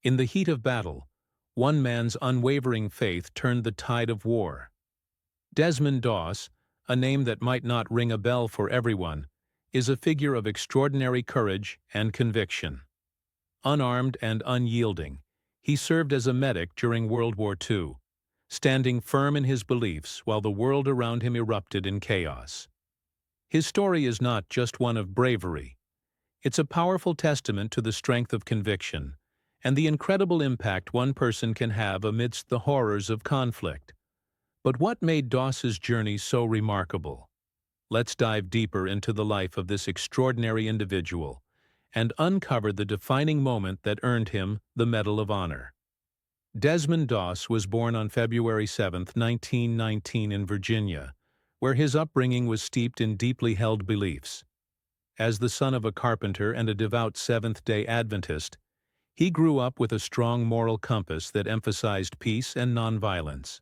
In the heat of battle, one man's unwavering faith turned the tide of war. Desmond Doss, a name that might not ring a bell for everyone, is a figure of extraordinary courage and conviction. Unarmed and unyielding, he served as a medic during World War II, standing firm in his beliefs while the world around him erupted in chaos. His story is not just one of bravery. It's a powerful testament to the strength of conviction and the incredible impact one person can have amidst the horrors of conflict. But what made Doss's journey so remarkable? Let's dive deeper into the life of this extraordinary individual and uncover the defining moment that earned him the Medal of Honor. Desmond Doss was born on February 7, 1919 in Virginia, where his upbringing was steeped in deeply held beliefs. As the son of a carpenter and a devout Seventh-day Adventist, he grew up with a strong moral compass that emphasized peace and nonviolence.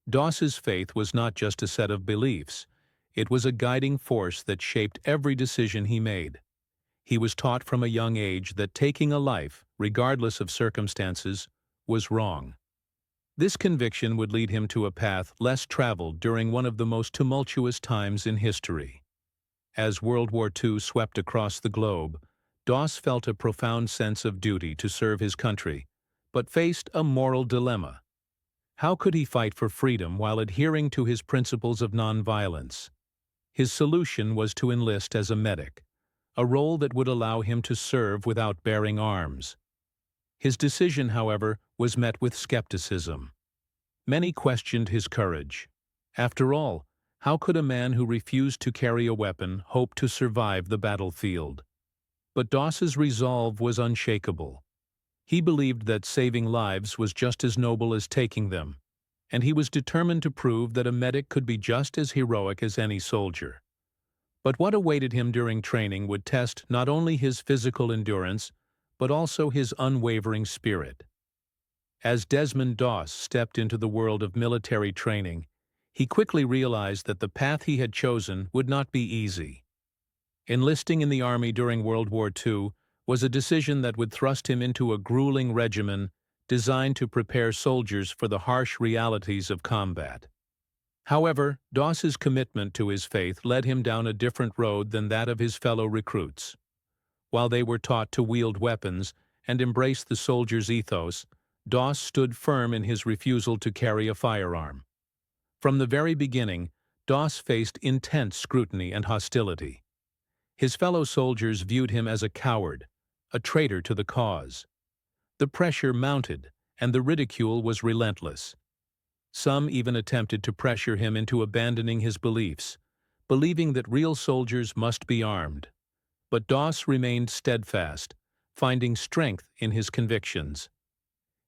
Doss's faith was not just a set of beliefs, it was a guiding force that shaped every decision he made. He was taught from a young age that taking a life, regardless of circumstances, was wrong. This conviction would lead him to a path less traveled during one of the most tumultuous times in history. As World War II swept across the globe, Doss felt a profound sense of duty to serve his country, but faced a moral dilemma. How could he fight for freedom while adhering to his principles of nonviolence? His solution was to enlist as a medic, a role that would allow him to serve without bearing arms. His decision, however, was met with skepticism. Many questioned his courage. After all, how could a man who refused to carry a weapon hope to survive the battlefield? But Doss's resolve was unshakable. He believed that saving lives was just as noble as taking them, and he was determined to prove that a medic could be just as heroic as any soldier. But what awaited him during training would test not only his physical endurance, but also his unwavering spirit. As Desmond Doss stepped into the world of military training, he quickly realized that the path he had chosen would not be easy. Enlisting in the Army during World War II was a decision that would thrust him into a grueling regimen designed to prepare soldiers for the harsh realities of combat. However, Doss's commitment to his faith led him down a different road than that of his fellow recruits. While they were taught to wield weapons and embrace the soldier's ethos, Doss stood firm in his refusal to carry a firearm. From the very beginning, Doss faced intense scrutiny and hostility. His fellow soldiers viewed him as a coward, a traitor to the cause. The pressure mounted, and the ridicule was relentless. Some even attempted to pressure him into abandoning his beliefs, believing that real soldiers must be armed. But Doss remained steadfast, finding strength in his convictions.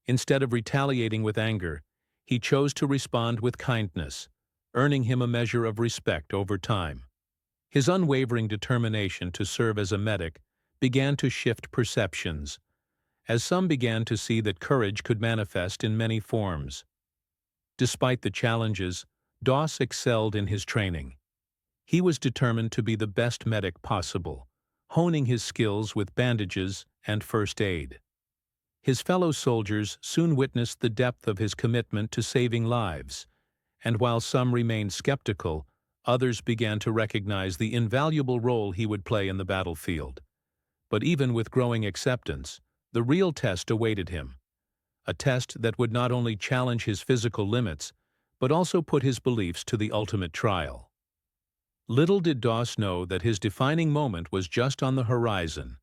Instead of retaliating with anger, he chose to respond with kindness, earning him a measure of respect over time. His unwavering determination to serve as a medic began to shift perceptions, as some began to see that courage could manifest in many forms. Despite the challenges, Doss excelled in his training. He was determined to be the best medic possible, honing his skills with bandages and first aid. His fellow soldiers soon witnessed the depth of his commitment to saving lives, and while some remained skeptical, others began to recognize the invaluable role he would play in the battlefield. But even with growing acceptance, the real test awaited him. A test that would not only challenge his physical limits, but also put his beliefs to the ultimate trial. Little did Doss know that his defining moment was just on the horizon,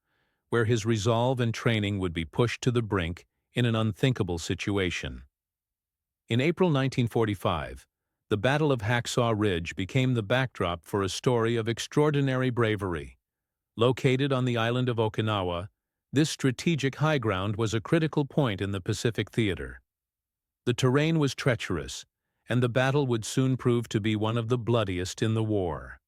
where his resolve and training would be pushed to the brink in an unthinkable situation. In April 1945, the Battle of Hacksaw Ridge became the backdrop for a story of extraordinary bravery. Located on the island of Okinawa, this strategic high ground was a critical point in the Pacific theater. The terrain was treacherous, and the battle would soon prove to be one of the bloodiest in the war.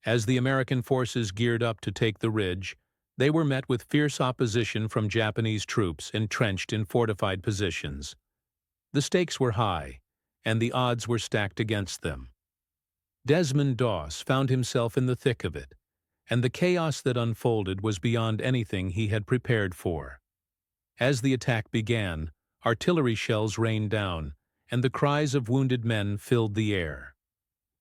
As the American forces geared up to take the ridge, they were met with fierce opposition from Japanese troops entrenched in fortified positions. The stakes were high, and the odds were stacked against them. Desmond Doss found himself in the thick of it, and the chaos that unfolded was beyond anything he had prepared for. As the attack began, artillery shells rained down, and the cries of wounded men filled the air.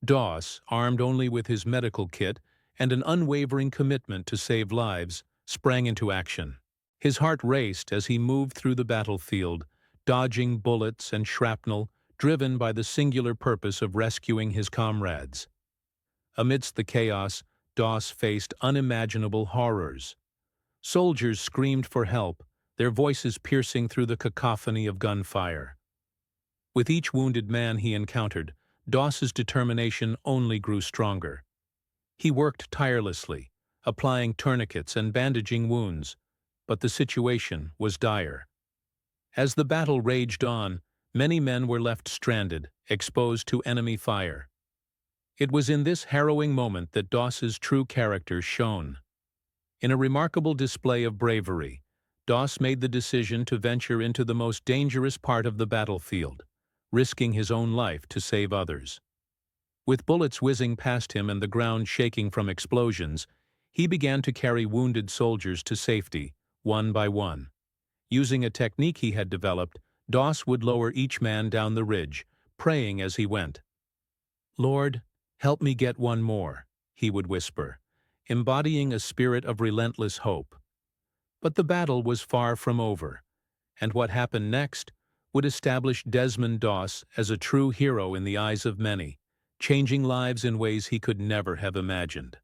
Doss, armed only with his medical kit and an unwavering commitment to save lives, sprang into action. His heart raced as he moved through the battlefield, dodging bullets and shrapnel, driven by the singular purpose of rescuing his comrades. Amidst the chaos, Doss faced unimaginable horrors. Soldiers screamed for help, their voices piercing through the cacophony of gunfire. With each wounded man he encountered, Doss's determination only grew stronger. He worked tirelessly, applying tourniquets and bandaging wounds, but the situation was dire. As the battle raged on, many men were left stranded, exposed to enemy fire. It was in this harrowing moment that Doss's true character shone. In a remarkable display of bravery, Doss made the decision to venture into the most dangerous part of the battlefield, risking his own life to save others. With bullets whizzing past him and the ground shaking from explosions, he began to carry wounded soldiers to safety, one by one. Using a technique he had developed, Doss would lower each man down the ridge, praying as he went. "Lord, help me get one more," he would whisper, embodying a spirit of relentless hope. But the battle was far from over, and what happened next would establish Desmond Doss as a true hero in the eyes of many, changing lives in ways he could never have imagined.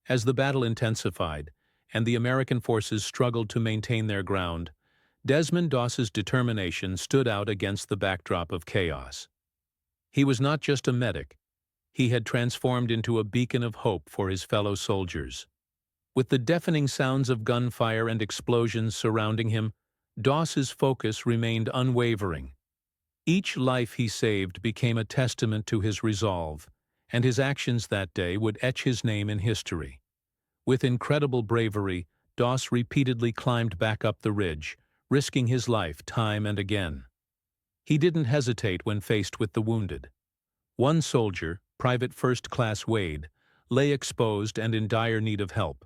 As the battle intensified, and the American forces struggled to maintain their ground, Desmond Doss's determination stood out against the backdrop of chaos. He was not just a medic, he had transformed into a beacon of hope for his fellow soldiers. With the deafening sounds of gunfire and explosions surrounding him, Doss's focus remained unwavering. Each life he saved became a testament to his resolve, and his actions that day would etch his name in history. With incredible bravery, Doss repeatedly climbed back up the ridge, risking his life time and again. He didn't hesitate when faced with the wounded. One soldier, Private First Class Wade, lay exposed and in dire need of help.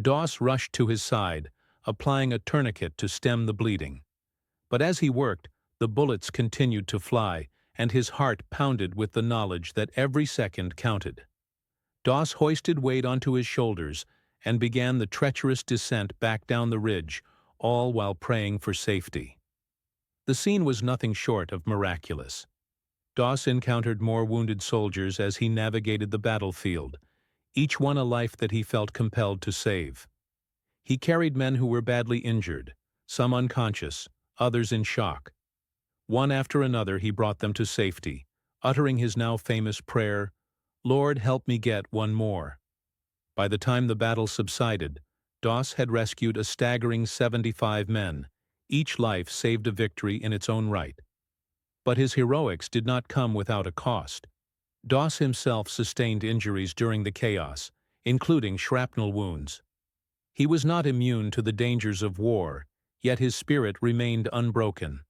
Doss rushed to his side, applying a tourniquet to stem the bleeding. But as he worked, the bullets continued to fly, and his heart pounded with the knowledge that every second counted. Doss hoisted Wade onto his shoulders and began the treacherous descent back down the ridge, all while praying for safety. The scene was nothing short of miraculous. Doss encountered more wounded soldiers as he navigated the battlefield, each one a life that he felt compelled to save. He carried men who were badly injured, some unconscious, others in shock. One after another he brought them to safety, uttering his now famous prayer, "Lord, help me get one more." By the time the battle subsided, Doss had rescued a staggering 75 men, each life saved a victory in its own right. But his heroics did not come without a cost. Doss himself sustained injuries during the chaos, including shrapnel wounds. He was not immune to the dangers of war, yet his spirit remained unbroken.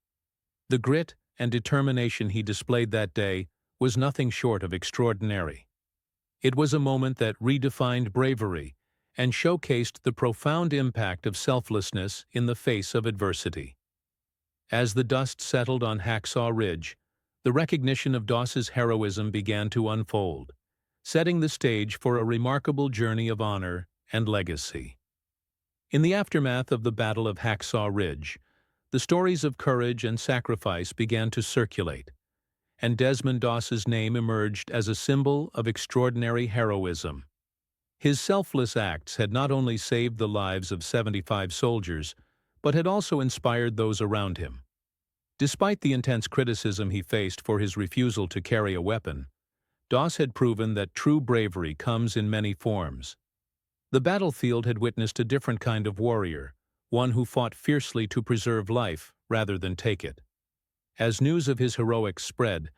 The grit and determination he displayed that day was nothing short of extraordinary. It was a moment that redefined bravery and showcased the profound impact of selflessness in the face of adversity. As the dust settled on Hacksaw Ridge, the recognition of Doss's heroism began to unfold, setting the stage for a remarkable journey of honor and legacy. In the aftermath of the Battle of Hacksaw Ridge, the stories of courage and sacrifice began to circulate, and Desmond Doss's name emerged as a symbol of extraordinary heroism. His selfless acts had not only saved the lives of 75 soldiers, but had also inspired those around him. Despite the intense criticism he faced for his refusal to carry a weapon, Doss had proven that true bravery comes in many forms. The battlefield had witnessed a different kind of warrior, one who fought fiercely to preserve life rather than take it. As news of his heroics spread,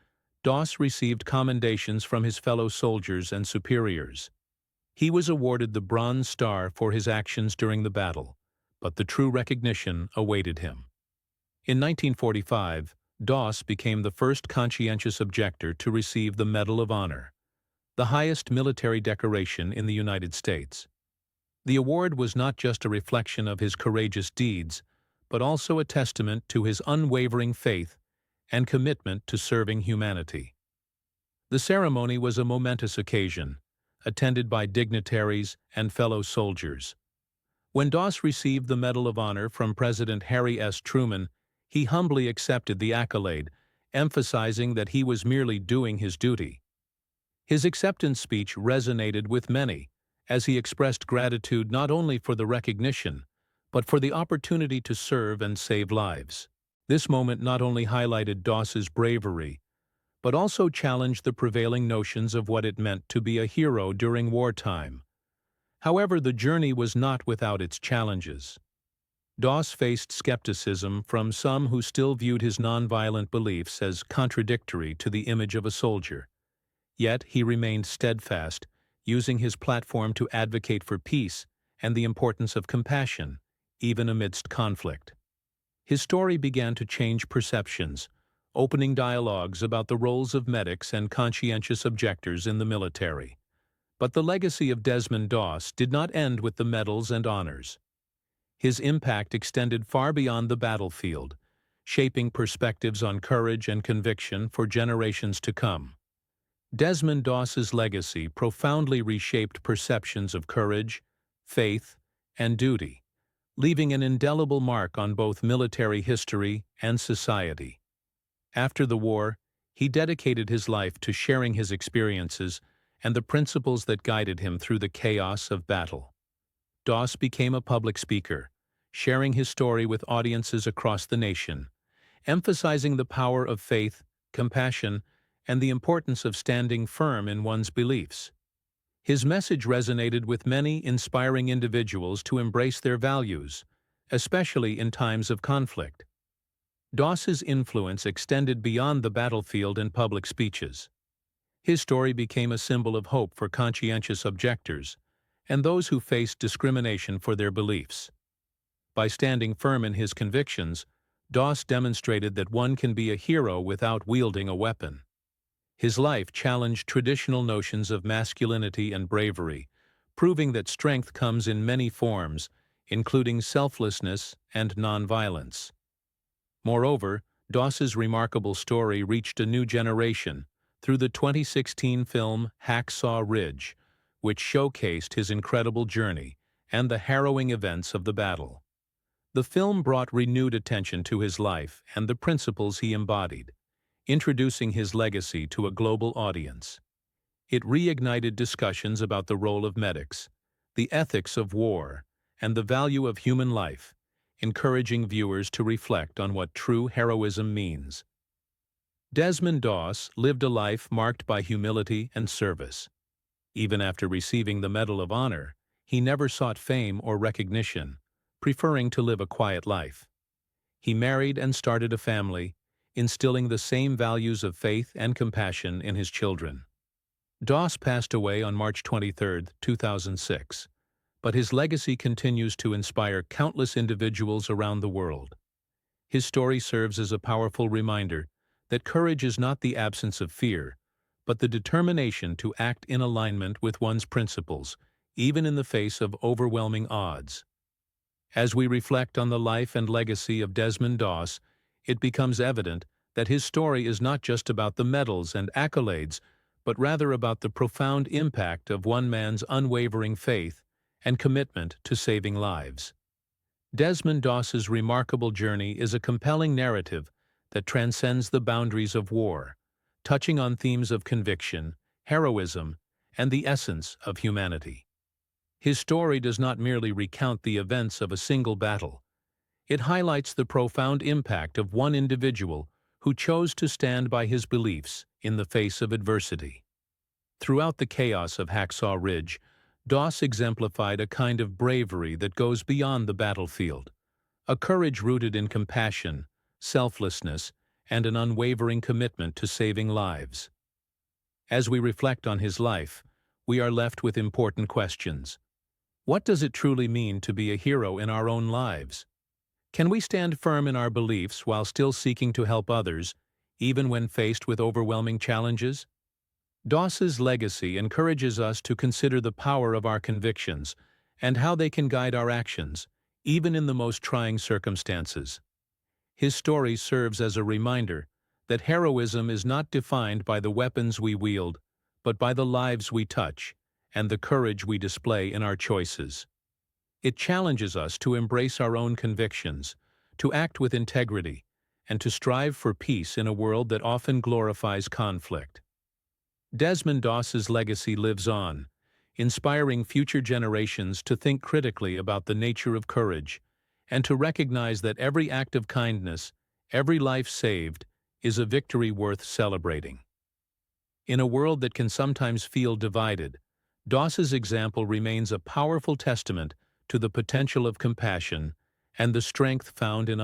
Doss received commendations from his fellow soldiers and superiors. He was awarded the Bronze Star for his actions during the battle, but the true recognition awaited him. In 1945, Doss became the first conscientious objector to receive the Medal of Honor, the highest military decoration in the United States. The award was not just a reflection of his courageous deeds, but also a testament to his unwavering faith and commitment to serving humanity. The ceremony was a momentous occasion, attended by dignitaries and fellow soldiers. When Doss received the Medal of Honor from President Harry S. Truman, he humbly accepted the accolade, emphasizing that he was merely doing his duty. His acceptance speech resonated with many, as he expressed gratitude not only for the recognition, but for the opportunity to serve and save lives. This moment not only highlighted Doss's bravery, but also challenged the prevailing notions of what it meant to be a hero during wartime. However, the journey was not without its challenges. Doss faced skepticism from some who still viewed his nonviolent beliefs as contradictory to the image of a soldier. Yet he remained steadfast, using his platform to advocate for peace and the importance of compassion, even amidst conflict. His story began to change perceptions, opening dialogues about the roles of medics and conscientious objectors in the military. But the legacy of Desmond Doss did not end with the medals and honors. His impact extended far beyond the battlefield, shaping perspectives on courage and conviction for generations to come. Desmond Doss's legacy profoundly reshaped perceptions of courage, faith, and duty, leaving an indelible mark on both military history and society. After the war, he dedicated his life to sharing his experiences and the principles that guided him through the chaos of battle. Doss became a public speaker, sharing his story with audiences across the nation, emphasizing the power of faith, compassion, and the importance of standing firm in one's beliefs. His message resonated with many, inspiring individuals to embrace their values, especially in times of conflict. Doss's influence extended beyond the battlefield and public speeches. His story became a symbol of hope for conscientious objectors and those who faced discrimination for their beliefs. By standing firm in his convictions, Doss demonstrated that one can be a hero without wielding a weapon. His life challenged traditional notions of masculinity and bravery, proving that strength comes in many forms, including selflessness and nonviolence. Moreover, Doss's remarkable story reached a new generation through the 2016 film Hacksaw Ridge, which showcased his incredible journey and the harrowing events of the battle. The film brought renewed attention to his life and the principles he embodied, introducing his legacy to a global audience. It reignited discussions about the role of medics, the ethics of war, and the value of human life, encouraging viewers to reflect on what true heroism means. Desmond Doss lived a life marked by humility and service. Even after receiving the Medal of Honor, he never sought fame or recognition, preferring to live a quiet life. He married and started a family, instilling the same values of faith and compassion in his children. Doss passed away on March 23, 2006, but his legacy continues to inspire countless individuals around the world. His story serves as a powerful reminder that courage is not the absence of fear, but the determination to act in alignment with one's principles, even in the face of overwhelming odds. As we reflect on the life and legacy of Desmond Doss, it becomes evident that his story is not just about the medals and accolades, but rather about the profound impact of one man's unwavering faith and commitment to saving lives. Desmond Doss's remarkable journey is a compelling narrative that transcends the boundaries of war, touching on themes of conviction, heroism, and the essence of humanity. His story does not merely recount the events of a single battle. It highlights the profound impact of one individual who chose to stand by his beliefs in the face of adversity. Throughout the chaos of Hacksaw Ridge, Doss exemplified a kind of bravery that goes beyond the battlefield, a courage rooted in compassion, selflessness, and an unwavering commitment to saving lives. As we reflect on his life, we are left with important questions. What does it truly mean to be a hero in our own lives? Can we stand firm in our beliefs while still seeking to help others, even when faced with overwhelming challenges? Doss's legacy encourages us to consider the power of our convictions and how they can guide our actions, even in the most trying circumstances. His story serves as a reminder that heroism is not defined by the weapons we wield, but by the lives we touch and the courage we display in our choices. It challenges us to embrace our own convictions, to act with integrity, and to strive for peace in a world that often glorifies conflict. Desmond Doss's legacy lives on, inspiring future generations to think critically about the nature of courage and to recognize that every act of kindness, every life saved, is a victory worth celebrating. In a world that can sometimes feel divided, Doss's example remains a powerful testament to the potential of compassion and the strength found in